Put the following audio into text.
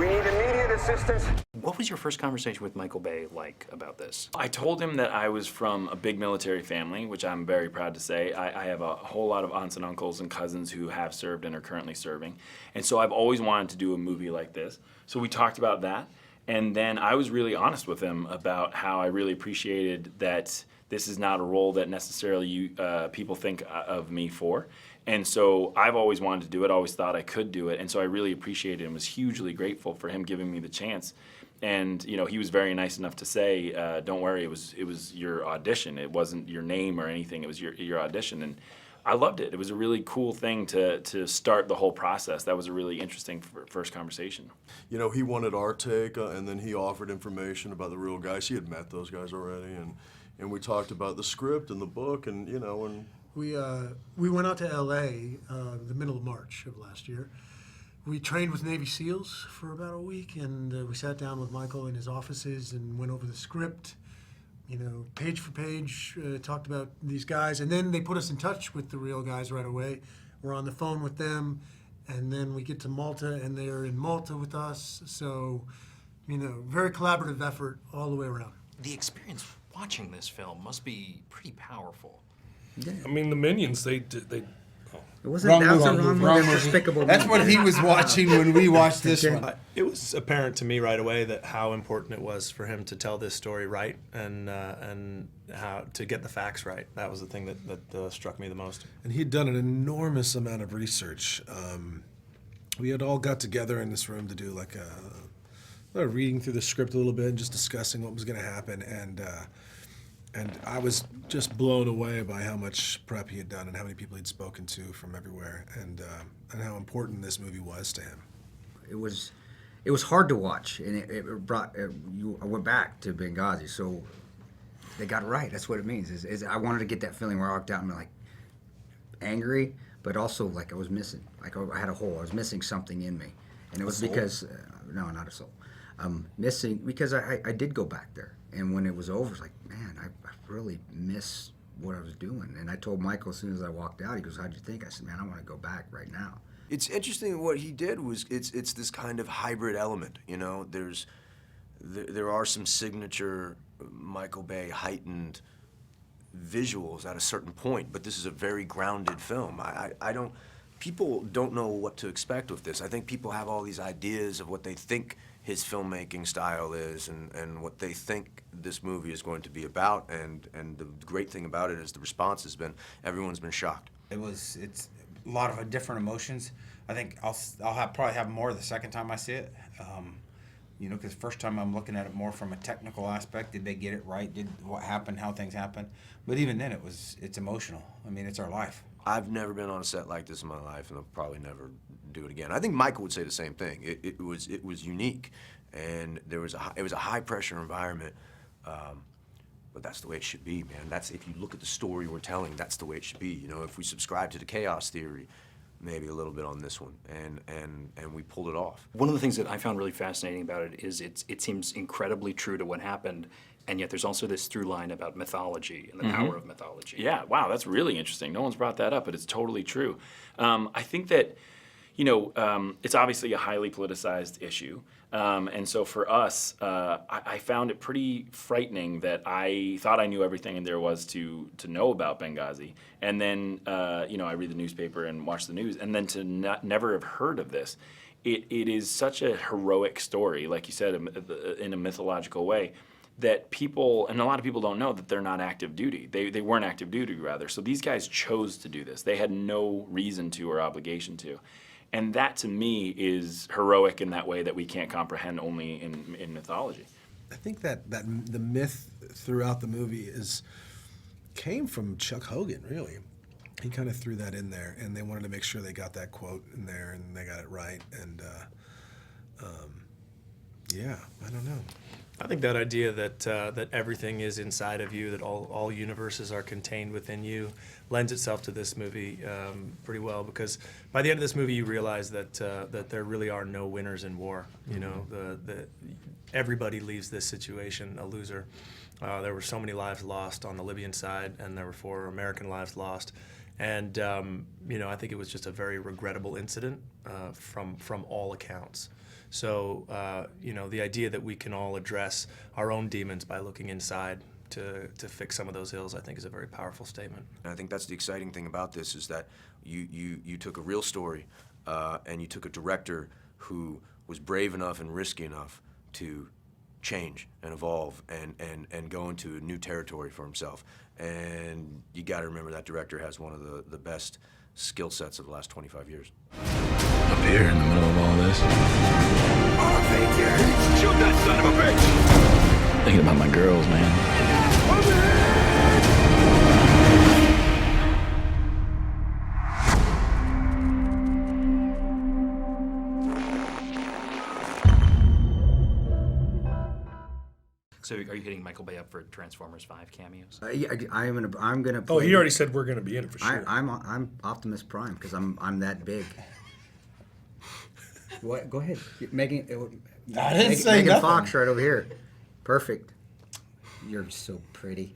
We need immediate assistance. What was your first conversation with Michael Bay like about this? I told him that I was from a big military family, which I'm very proud to say. I have a whole lot of aunts and uncles and cousins who have served and are currently serving. And so I've always wanted to do a movie like this. So we talked about that. And then I was really honest with him about how I really appreciated that this is not a role that necessarily people think of me for. And so I've always wanted to do it, always thought I could do it. And so I really appreciated and was hugely grateful for him giving me the chance. And you know, he was very nice enough to say, don't worry, it was your audition. It wasn't your name or anything, it was your audition. And I loved it. It was a really cool thing to start the whole process. That was a really interesting first conversation. You know, he wanted our take, and then he offered information about the real guys. He had met those guys already, and we talked about the script and the book, and you know, and we went out to L.A. The middle of March of last year. We trained with Navy SEALs for about a week, and we sat down with Michael in his offices and went over the script, you know, page for page, talked about these guys, and then they put us in touch with the real guys right away. We're on the phone with them, and then we get to Malta, and they're in Malta with us. So, you know, very collaborative effort all the way around. The experience watching this film must be pretty powerful. Yeah. I mean, the Minions, they It wasn't that was a wrong movie. Despicable That's Me. what he was watching when we watched this one. It was apparent to me right away that how important it was for him to tell this story right and how to get the facts right. That was the thing that struck me the most. And he'd done an enormous amount of research. We had all got together in this room to do like a reading through the script a little bit and just discussing what was going to happen. And I was just blown away by how much prep he had done and how many people he'd spoken to from everywhere, and how important this movie was to him. It was hard to watch, and it brought. I went back to Benghazi, so they got it right. That's what it means. Is I wanted to get that feeling where I walked out and like angry, but also like I was missing. Like I had a hole. I was missing something in me, and it was because no, not a soul. Missing because I did go back there, and when it was over, it's like, man, I really miss what I was doing. And I told Michael as soon as I walked out, he goes, how'd you think? I said, man, I want to go back right now. It's interesting what he did was it's this kind of hybrid element, you know. There are some signature Michael Bay heightened visuals at a certain point, but this is a very grounded film. People don't know what to expect with this. I think people have all these ideas of what they think his filmmaking style is and what they think this movie is going to be about, and the great thing about it is the response has been, everyone's been shocked. It's a lot of different emotions. I think I'll probably have more the second time I see it. You know, because first time I'm looking at it more from a technical aspect. Did they get it right? Did what happened? How things happened? But even then, it's emotional. I mean, it's our life. I've never been on a set like this in my life, and I'll probably never do it again. I think Michael would say the same thing. It was unique, and it was a high pressure environment. But that's the way it should be, man. That's, if you look at the story we're telling, that's the way it should be. You know, if we subscribe to the chaos theory, maybe a little bit on this one, and we pulled it off. One of the things that I found really fascinating about it is it seems incredibly true to what happened, and yet there's also this through line about mythology and the power of mythology. Yeah, wow, that's really interesting. No one's brought that up, but it's totally true. I think that, you know, it's obviously a highly politicized issue. And so for us, I found it pretty frightening that I thought I knew everything there was to know about Benghazi. And then, you know, I read the newspaper and watch the news, and then to never have heard of this. It is such a heroic story, like you said, in a mythological way, that people, and a lot of people don't know that they're not active duty. They weren't active duty, rather. So these guys chose to do this. They had no reason to or obligation to. And that, to me, is heroic in that way that we can't comprehend only in mythology. I think that the myth throughout the movie came from Chuck Hogan, really. He kind of threw that in there, and they wanted to make sure they got that quote in there, and they got it right. And yeah, I don't know. I think that idea that everything is inside of you, that all universes are contained within you, lends itself to this movie pretty well, because by the end of this movie you realize that there really are no winners in war. You know, everybody leaves this situation a loser. There were so many lives lost on the Libyan side, and there were 4 American lives lost. And I think it was just a very regrettable incident from all accounts. So the idea that we can all address our own demons by looking inside to fix some of those ills, I think, is a very powerful statement. And I think that's the exciting thing about this is that you took a real story and you took a director who was brave enough and risky enough to change and evolve and go into a new territory for himself. And you got to remember that director has one of the best skill sets of the last 25 years. Up here in the middle of all this. Shoot that son of a bitch! Thinking about my girls, man. So are you hitting Michael Bay up for Transformers 5 cameos? Yeah, I'm gonna. Oh, play- he already said we're going to be in it for sure. I'm Optimus Prime because I'm that big. What? Go ahead, Megan. I didn't say Megan nothing. Fox right over here. Perfect. You're so pretty.